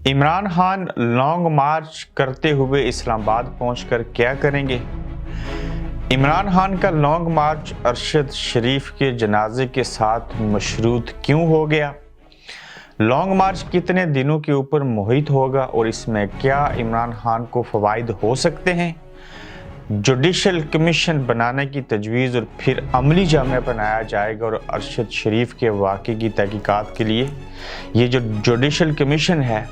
Imran Khan long march کرتے ہوئے اسلام آباد پہنچ کر کیا کریں گے؟ عمران خان کا لانگ مارچ ارشد شریف کے جنازے کے ساتھ مشروط کیوں ہو گیا؟ لانگ مارچ کتنے دنوں کے اوپر محیط ہوگا اور اس میں کیا عمران خان کو فوائد ہو سکتے ہیں؟ جوڈیشل کمیشن بنانے کی تجویز اور پھر عملی جامعہ بنایا جائے گا اور ارشد شریف کے واقعے کی تحقیقات کے لیے یہ جو جوڈیشل کمیشن ہے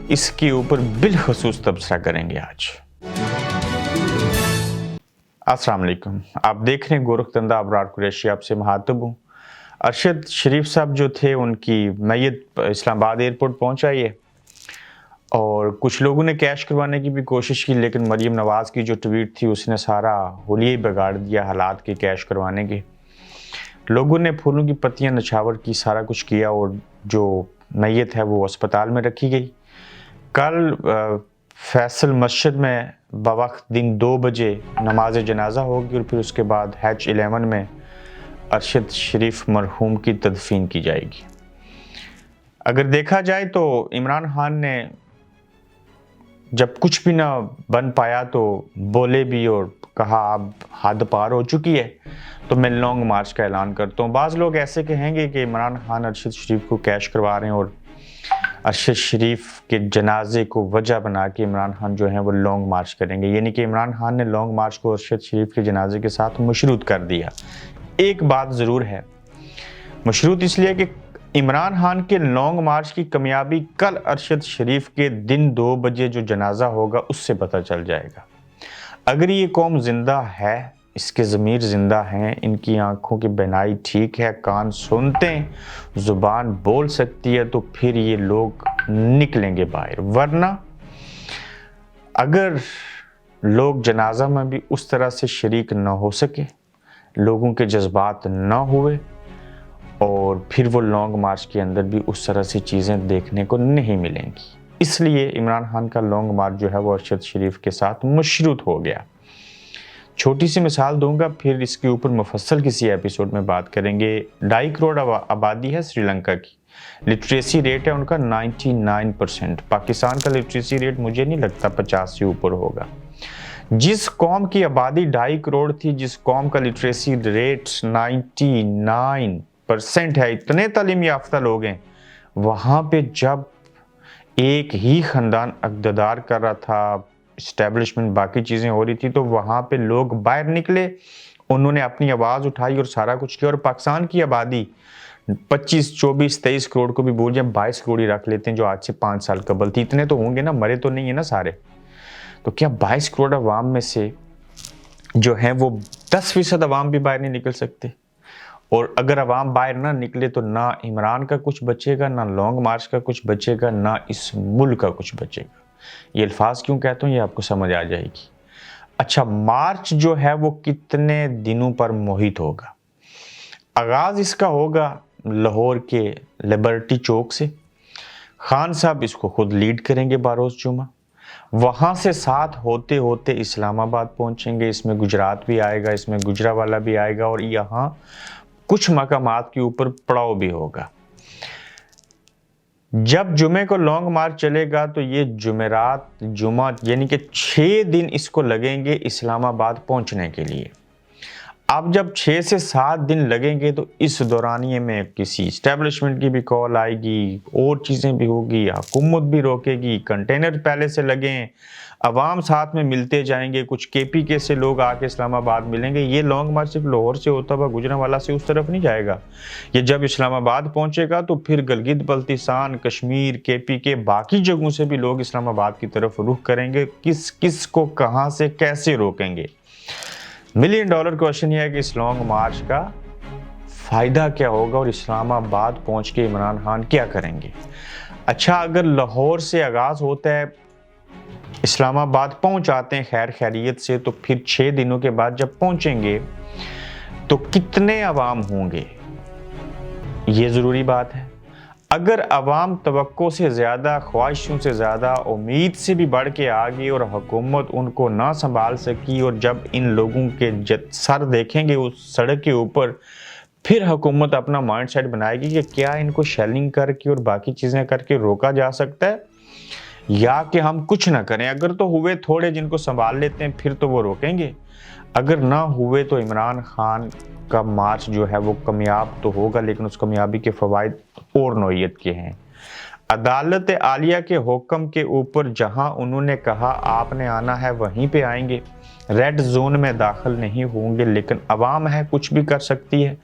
اس کے اوپر بالخصوص تبصرہ کریں گے آج۔ السلام علیکم، آپ دیکھ رہے ہیں گورکھ دندہ ابرار قریشی، آپ سے مخاطب ہوں۔ ارشد شریف صاحب جو تھے ان کی میت اسلام آباد ایئرپورٹ پہنچائی ہے اور کچھ لوگوں نے کیش کروانے کی بھی کوشش کی، لیکن مریم نواز کی جو ٹویٹ تھی اس نے سارا حلیہ بگاڑ دیا حالات کے کیش کروانے کے۔ لوگوں نے پھولوں کی پتیاں نچھاور کی، سارا کچھ کیا اور جو میت ہے وہ اسپتال میں رکھی گئی۔ کل فیصل مسجد میں بوقت دن 2 بجے نماز جنازہ ہوگی اور پھر اس کے بعد H 11 میں ارشد شریف مرحوم کی تدفین کی جائے گی۔ اگر دیکھا جائے تو عمران خان نے جب کچھ بھی نہ بن پایا تو بولے بھی اور کہا اب حد پار ہو چکی ہے تو میں لانگ مارچ کا اعلان کرتا ہوں۔ بعض لوگ ایسے کہیں گے کہ عمران خان ارشد شریف کو کیش کروا رہے ہیں اور ارشد شریف کے جنازے کو وجہ بنا کے عمران خان جو ہیں وہ لانگ مارچ کریں گے، یعنی کہ عمران خان نے لانگ مارچ کو ارشد شریف کے جنازے کے ساتھ مشروط کر دیا۔ ایک بات ضرور ہے، مشروط اس لیے کہ عمران خان کے لانگ مارچ کی کامیابی کل ارشد شریف کے دن 2 بجے جو جنازہ ہوگا اس سے پتہ چل جائے گا۔ اگر یہ قوم زندہ ہے، اس کے ضمیر زندہ ہیں، ان کی آنکھوں کی بینائی ٹھیک ہے، کان سنتے ہیں، زبان بول سکتی ہے، تو پھر یہ لوگ نکلیں گے باہر۔ ورنہ اگر لوگ جنازہ میں بھی اس طرح سے شریک نہ ہو سکے، لوگوں کے جذبات نہ ہوئے اور پھر وہ لانگ مارچ کے اندر بھی اس طرح سے چیزیں دیکھنے کو نہیں ملیں گی۔ اس لیے عمران خان کا لانگ مارچ جو ہے وہ ارشد شریف کے ساتھ مشروط ہو گیا۔ چھوٹی سی مثال دوں گا، پھر اس کے اوپر مفصل کسی ایپیسوڈ میں بات کریں گے۔ 2.5 کروڑ آبادی ہے سری لنکا کی، لٹریسی ریٹ ہے ان کا 99%۔ پاکستان کا لٹریسی ریٹ مجھے نہیں لگتا 50 سے اوپر ہوگا۔ جس قوم کی آبادی 2.5 کروڑ تھی، جس قوم کا لٹریسی ریٹ 99% ہے، اتنے تعلیم یافتہ لوگ ہیں، وہاں پہ جب ایک ہی خاندان اقتدار کر رہا تھا، اسٹیبلشمنٹ باقی چیزیں ہو رہی تھی، تو وہاں پہ لوگ باہر نکلے، انہوں نے اپنی آواز اٹھائی اور سارا کچھ کیا۔ اور پاکستان کی آبادی 25 24 23 کروڑ کو بھی بول جائیں، 22 کروڑ ہی رکھ لیتے ہیں جو آج سے 5 سال قبل تھی۔ اتنے تو ہوں گے نا، مرے تو نہیں ہے نا سارے، تو کیا 22 کروڑ عوام میں سے جو ہیں وہ 10% عوام بھی باہر نہیں نکل سکتے؟ اور اگر عوام باہر نہ نکلے تو نہ عمران کا کچھ بچے گا، نہ لانگ مارچ کا کچھ بچے گا، نہ اس ملک کا کچھ بچے گا۔ یہ الفاظ کیوں کہتا ہوں یہ آپ کو سمجھ آ جائے گی۔ اچھا، مارچ جو ہے وہ کتنے دنوں پر محیط ہوگا؟ آغاز اس کا ہوگا لاہور کے لبرٹی چوک سے۔ خان صاحب اس کو خود لیڈ کریں گے باروز جمعہ، وہاں سے ساتھ ہوتے ہوتے اسلام آباد پہنچیں گے۔ اس میں گجرات بھی آئے گا، اس میں گجرانوالہ بھی آئے گا اور یہاں کچھ مقامات کے اوپر پڑاؤ بھی ہوگا۔ جب جمعے کو لانگ مارچ چلے گا تو یہ جمعہ یعنی کہ 6 دن اس کو لگیں گے اسلام آباد پہنچنے کے لیے۔ اب جب 6 سے 7 دن لگیں گے تو اس دورانیے میں کسی اسٹیبلشمنٹ کی بھی کال آئے گی، اور چیزیں بھی ہوگی، حکومت بھی روکے گی، کنٹینر پہلے سے لگیں، عوام ساتھ میں ملتے جائیں گے، کچھ KPK سے لوگ آ کے اسلام آباد ملیں گے۔ یہ لانگ مارچ صرف لاہور سے ہوتا ہوا گجرانوالہ سے اس طرف نہیں جائے گا، یہ جب اسلام آباد پہنچے گا تو پھر گلگت بلتستان، کشمیر، KPK باقی جگہوں سے بھی لوگ اسلام آباد کی طرف رخ کریں گے۔ کس کو کہاں سے کیسے روکیں گے؟ $1 ملین کوشچن یہ ہے کہ اس لانگ مارچ کا فائدہ کیا ہوگا اور اسلام آباد پہنچ کے عمران خان کیا کریں گے؟ اچھا، اگر لاہور سے آغاز ہوتا ہے، اسلام آباد پہنچ آتے ہیں خیر خیریت سے، تو پھر 6 دنوں کے بعد جب پہنچیں گے تو کتنے عوام ہوں گے؟ یہ ضروری بات ہے۔ اگر عوام توقع سے زیادہ، خواہشوں سے زیادہ، امید سے بھی بڑھ کے آ گئی اور حکومت ان کو نہ سنبھال سکی، اور جب ان لوگوں کے سر دیکھیں گے اس سڑک کے اوپر، پھر حکومت اپنا مائنڈ سیٹ بنائے گی کہ کیا ان کو شیلنگ کر کے اور باقی چیزیں کر کے روکا جا سکتا ہے۔ یا کہ ہم کچھ نہ کریں. اگر تو ہوئے تھوڑے جن کو سنبھال لیتے ہیں پھر تو وہ روکیں گے, اگر نہ ہوئے تو عمران خان کا مارچ جو ہے وہ کامیاب تو ہوگا, لیکن اس کامیابی کے فوائد اور نوعیت کے ہیں. عدالت عالیہ کے حکم کے اوپر جہاں انہوں نے کہا آپ نے آنا ہے وہیں پہ آئیں گے, ریڈ زون میں داخل نہیں ہوں گے, لیکن عوام ہے کچھ بھی کر سکتی ہے.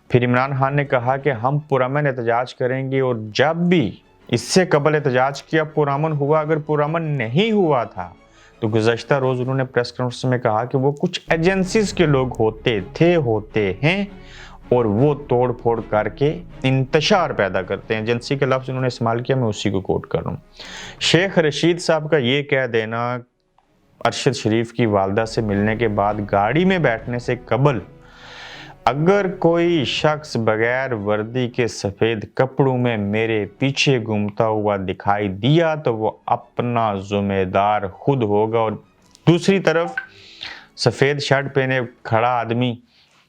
پھر عمران خان نے کہا کہ ہم پرامن احتجاج کریں گے, اور جب بھی اس سے قبل احتجاج کیا پرامن ہوا, اگر پرامن نہیں ہوا تھا تو گزشتہ روز انہوں نے پریس کانفرنس میں کہا کہ وہ کچھ ایجنسیز کے لوگ ہوتے ہیں اور وہ توڑ پھوڑ کر کے انتشار پیدا کرتے ہیں. ایجنسی کا لفظ انہوں نے استعمال کیا, میں اسی کو کوٹ کر رہا ہوں. شیخ رشید صاحب کا یہ کہہ دینا ارشد شریف کی والدہ سے ملنے کے بعد گاڑی میں بیٹھنے سے قبل اگر کوئی شخص بغیر وردی کے سفید کپڑوں میں میرے پیچھے گھومتا ہوا دکھائی دیا تو وہ اپنا ذمہ دار خود ہوگا, اور دوسری طرف سفید شرٹ پہنے کھڑا آدمی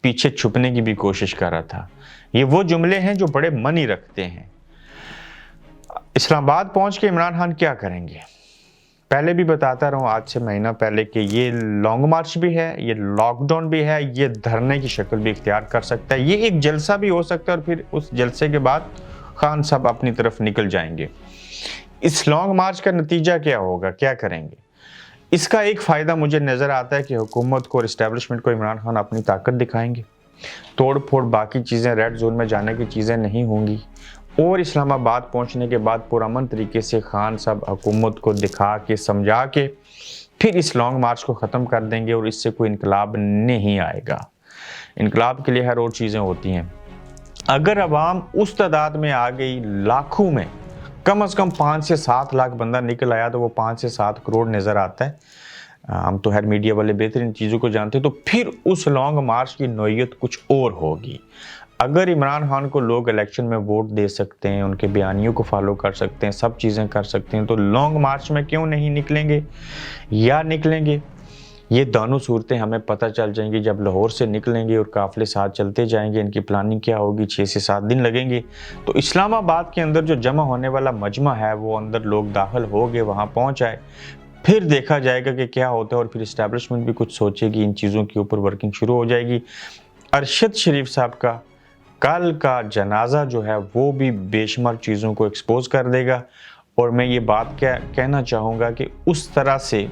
پیچھے چھپنے کی بھی کوشش کر رہا تھا. یہ وہ جملے ہیں جو بڑے منی رکھتے ہیں. اسلام آباد پہنچ کے عمران خان کیا کریں گے؟ پہلے بھی بتاتا رہا ہوں آج سے مہینہ پہلے کہ یہ لانگ مارچ بھی ہے, یہ لاک ڈاؤن بھی ہے, یہ دھرنے کی شکل بھی اختیار کر سکتا ہے, یہ ایک جلسہ بھی ہو سکتا ہے, اور پھر اس جلسے کے بعد خان صاحب اپنی طرف نکل جائیں گے. اس لانگ مارچ کا نتیجہ کیا ہوگا, کیا کریں گے؟ اس کا ایک فائدہ مجھے نظر آتا ہے کہ حکومت کو اور اسٹیبلشمنٹ کو عمران خان اپنی طاقت دکھائیں گے. توڑ پھوڑ باقی چیزیں, ریڈ زون میں جانے کی چیزیں نہیں ہوں گی, اور اسلام آباد پہنچنے کے بعد پرامن طریقے سے خان صاحب حکومت کو دکھا کے سمجھا کے پھر اس لانگ مارچ کو ختم کر دیں گے, اور اس سے کوئی انقلاب نہیں آئے گا. انقلاب کے لیے ہر اور چیزیں ہوتی ہیں. اگر عوام اس تعداد میں آ گئی, لاکھوں میں, کم از کم 5 سے 7 لاکھ بندہ نکل آیا, تو وہ 5 سے 7 کروڑ نظر آتا ہے. ہم تو ہر میڈیا والے بہترین چیزوں کو جانتے ہیں, تو پھر اس لانگ مارچ کی نوعیت کچھ اور ہوگی. اگر عمران خان کو لوگ الیکشن میں ووٹ دے سکتے ہیں, ان کے بیانیوں کو فالو کر سکتے ہیں, سب چیزیں کر سکتے ہیں, تو لانگ مارچ میں کیوں نہیں نکلیں گے یا نکلیں گے؟ یہ دونوں صورتیں ہمیں پتہ چل جائیں گی جب لاہور سے نکلیں گے اور قافلے ساتھ چلتے جائیں گے. ان کی پلاننگ کیا ہوگی, 6 سے 7 دن لگیں گے. تو اسلام آباد کے اندر جو جمع ہونے والا مجمع ہے وہ اندر لوگ داخل ہو گے, وہاں پہنچ جائے, پھر دیکھا جائے گا کہ کیا ہوتا ہے, اور پھر اسٹیبلشمنٹ بھی کچھ سوچے گی, ان چیزوں کے اوپر ورکنگ شروع ہو جائے گی. ارشد شریف صاحب کا کل کا جنازہ جو ہے وہ بھی بے شمار چیزوں کو ایکسپوز کر دے گا. اور میں یہ بات کہنا چاہوں گا کہ اس طرح سے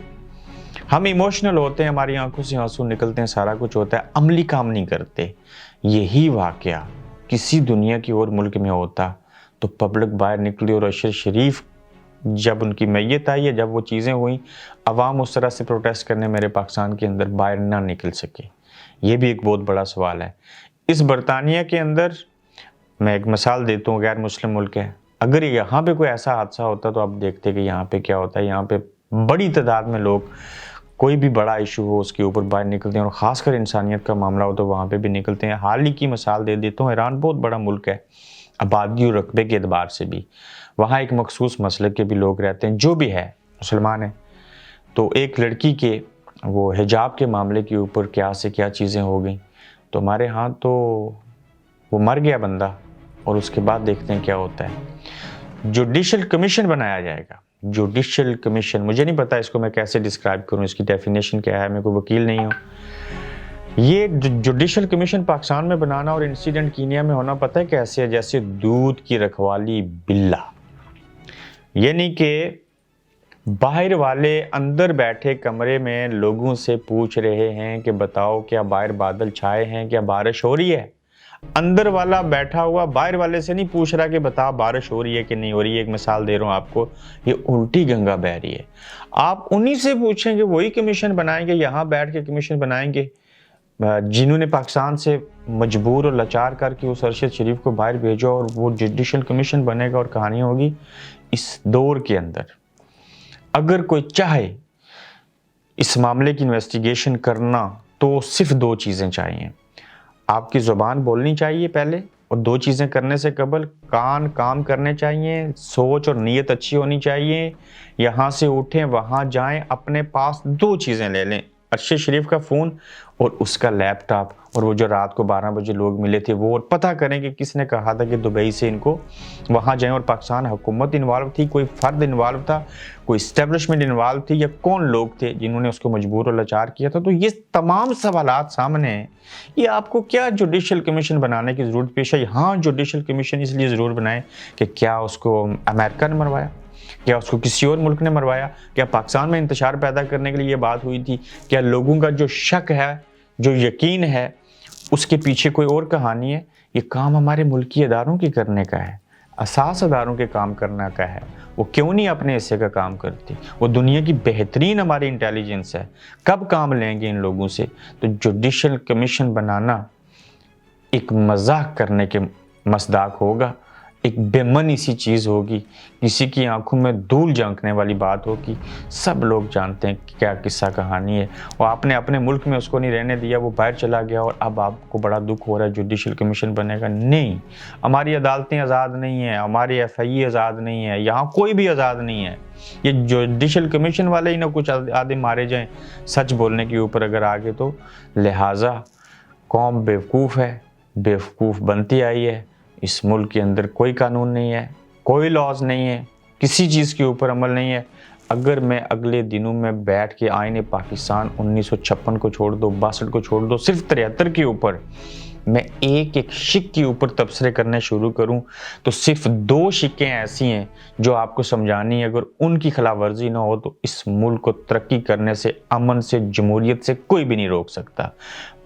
ہم ایموشنل ہوتے ہیں, ہماری آنکھوں سے آنسو نکلتے ہیں, سارا کچھ ہوتا ہے, عملی کام نہیں کرتے. یہی واقعہ کسی دنیا کی اور ملک میں ہوتا تو پبلک باہر نکلی, اور ارشد شریف جب ان کی میت آئی ہے, جب وہ چیزیں ہوئیں, عوام اس طرح سے پروٹیسٹ کرنے میرے پاکستان کے اندر باہر نہ نکل سکے. یہ بھی ایک بہت بڑا سوال ہے. اس برطانیہ کے اندر میں ایک مثال دیتا ہوں, غیر مسلم ملک ہے, اگر یہاں پہ کوئی ایسا حادثہ ہوتا تو آپ دیکھتے کہ یہاں پہ کیا ہوتا ہے. یہاں پہ بڑی تعداد میں لوگ, کوئی بھی بڑا ایشو ہو اس کے اوپر باہر نکلتے ہیں, اور خاص کر انسانیت کا معاملہ ہو تو وہاں پہ بھی نکلتے ہیں. حال ہی کی مثال دے دیتا ہوں, ایران بہت بڑا ملک ہے آبادی اور رقبے کے اعتبار سے بھی, وہاں ایک مخصوص مسلک کے بھی لوگ رہتے ہیں جو بھی ہے مسلمان ہیں. تو ایک لڑکی کے وہ حجاب کے معاملے کے اوپر کیا سے کیا چیزیں ہو گئیں, تو ہمارے ہاں تو وہ مر گیا بندہ, اور اس کے بعد دیکھتے ہیں کیا ہوتا ہے. جوڈیشل کمیشن بنایا جائے گا. جوڈیشل کمیشن, مجھے نہیں پتا اس کو میں کیسے ڈسکرائب کروں, اس کی ڈیفینیشن کیا ہے, میں کوئی وکیل نہیں ہوں. یہ جوڈیشل کمیشن پاکستان میں بنانا اور انسیڈنٹ کینیا میں ہونا پتہ ہے کیسے ہے, جیسے دودھ کی رکھوالی بلا. یعنی کہ باہر والے اندر بیٹھے کمرے میں لوگوں سے پوچھ رہے ہیں کہ بتاؤ کیا باہر بادل چھائے ہیں, کیا بارش ہو رہی ہے. اندر والا بیٹھا ہوا باہر والے سے نہیں پوچھ رہا کہ بتا بارش ہو رہی ہے کہ نہیں ہو رہی ہے. ایک مثال دے رہا ہوں آپ کو, یہ الٹی گنگا بہ رہی ہے. آپ انہی سے پوچھیں گے, وہی کمیشن بنائیں گے, یہاں بیٹھ کے کمیشن بنائیں گے, جنہوں نے پاکستان سے مجبور اور لاچار کر کے اس ارشد شریف کو باہر بھیجو, اور وہ جوڈیشل کمیشن بنے گا اور کہانی ہوگی. اس دور کے اندر اگر کوئی چاہے اس معاملے کی انویسٹیگیشن کرنا تو صرف 2 چیزیں چاہیے. آپ کی زبان بولنی چاہیے پہلے, اور 2 چیزیں کرنے سے قبل کان کام کرنے چاہیے, سوچ اور نیت اچھی ہونی چاہیے. یہاں سے اٹھیں وہاں جائیں, اپنے پاس 2 چیزیں لے لیں, ارشد شریف کا فون اور اس کا لیپ ٹاپ، اور وہ جو رات کو 12 بجے لوگ ملے تھے وہ، اور پتہ کریں کہ کس نے کہا تھا کہ دبئی سے ان کو وہاں جائیں، اور پاکستان حکومت انوالو تھی، کوئی فرد انوالو تھا، کوئی اسٹیبلشمنٹ انوالو تھی، یا کون لوگ تھے جنہوں نے اس کو مجبور و لاچار کیا تھا؟ تو یہ تمام سوالات سامنے ہیں. یہ آپ کو کیا جوڈیشل کمیشن بنانے کی ضرورت پیش ہے؟ ہاں جوڈیشل کمیشن اس لیے ضرور بنائیں کہ کیا اس کو امریکہ نے مروایا، کیا اس کو کسی اور ملک نے مروایا، کیا پاکستان میں انتشار پیدا کرنے کے لیے یہ بات ہوئی تھی، کیا لوگوں کا جو شک ہے، جو یقین ہے، اس کے پیچھے کوئی اور کہانی ہے؟ یہ کام ہمارے ملکی اداروں کی کرنے کا ہے، اساس اداروں کے کام کرنے کا ہے. وہ کیوں نہیں اپنے حصے کا کام کرتی؟ وہ دنیا کی بہترین ہماری انٹیلیجنس ہے، کب کام لیں گے ان لوگوں سے؟ تو جوڈیشل کمیشن بنانا ایک مذاق کرنے کے مصداق ہوگا، ایک بے منی سی چیز ہوگی، کسی کی آنکھوں میں دھول جھونکنے والی بات ہوگی. سب لوگ جانتے ہیں کہ کیا قصہ کہانی ہے، اور آپ نے اپنے ملک میں اس کو نہیں رہنے دیا، وہ باہر چلا گیا، اور اب آپ کو بڑا دکھ ہو رہا ہے جوڈیشل کمیشن بنے گا. نہیں، ہماری عدالتیں آزاد نہیں ہیں، ہماری ایف آئی آزاد نہیں ہے، یہاں کوئی بھی آزاد نہیں ہے. یہ جوڈیشل کمیشن والے ہی نہ کچھ آدھے مارے جائیں سچ بولنے کے اوپر اگر آگے، تو لہٰذا قوم بیوقوف ہے، بیوقوف بنتی آئی ہے. اس ملک کے اندر کوئی قانون نہیں ہے، کوئی لاز نہیں ہے، کسی چیز کے اوپر عمل نہیں ہے. اگر میں اگلے دنوں میں بیٹھ کے آئین پاکستان 1956 کو چھوڑ دو، 62 کو چھوڑ دو، صرف 73 کے اوپر میں ایک ایک شک کے اوپر تبصرے کرنے شروع کروں، تو صرف 2 شکیں ایسی ہیں جو آپ کو سمجھانی ہے. اگر ان کی خلاف ورزی نہ ہو تو اس ملک کو ترقی کرنے سے، امن سے، جمہوریت سے کوئی بھی نہیں روک سکتا.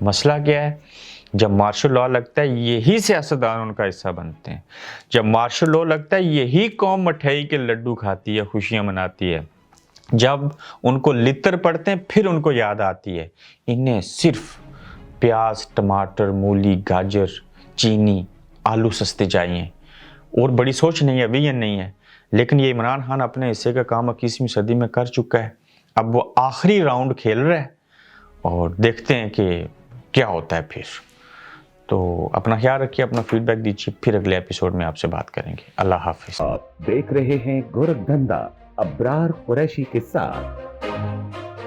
مسئلہ کیا ہے؟ جب مارشل لاء لگتا ہے یہی سیاستدان ان کا حصہ بنتے ہیں. جب مارشل لاء لگتا ہے یہی قوم مٹھائی کے لڈو کھاتی ہے، خوشیاں مناتی ہے. جب ان کو لتر پڑتے ہیں پھر ان کو یاد آتی ہے. انہیں صرف پیاز، ٹماٹر، مولی، گاجر، چینی، آلو سستے چاہیے، اور بڑی سوچ نہیں ہے، ویژن نہیں ہے. لیکن یہ عمران خان اپنے حصے کا کام 21ویں صدی میں کر چکا ہے. اب وہ آخری راؤنڈ کھیل رہا ہے، اور دیکھتے ہیں کہ کیا ہوتا ہے پھر. تو اپنا خیال رکھیے، اپنا فیڈ بیک دیجیے، پھر اگلے ایپیسوڈ میں آپ سے بات کریں گے. اللہ حافظ. آپ دیکھ رہے ہیں گورکھ دھندا ابرار قریشی کے ساتھ.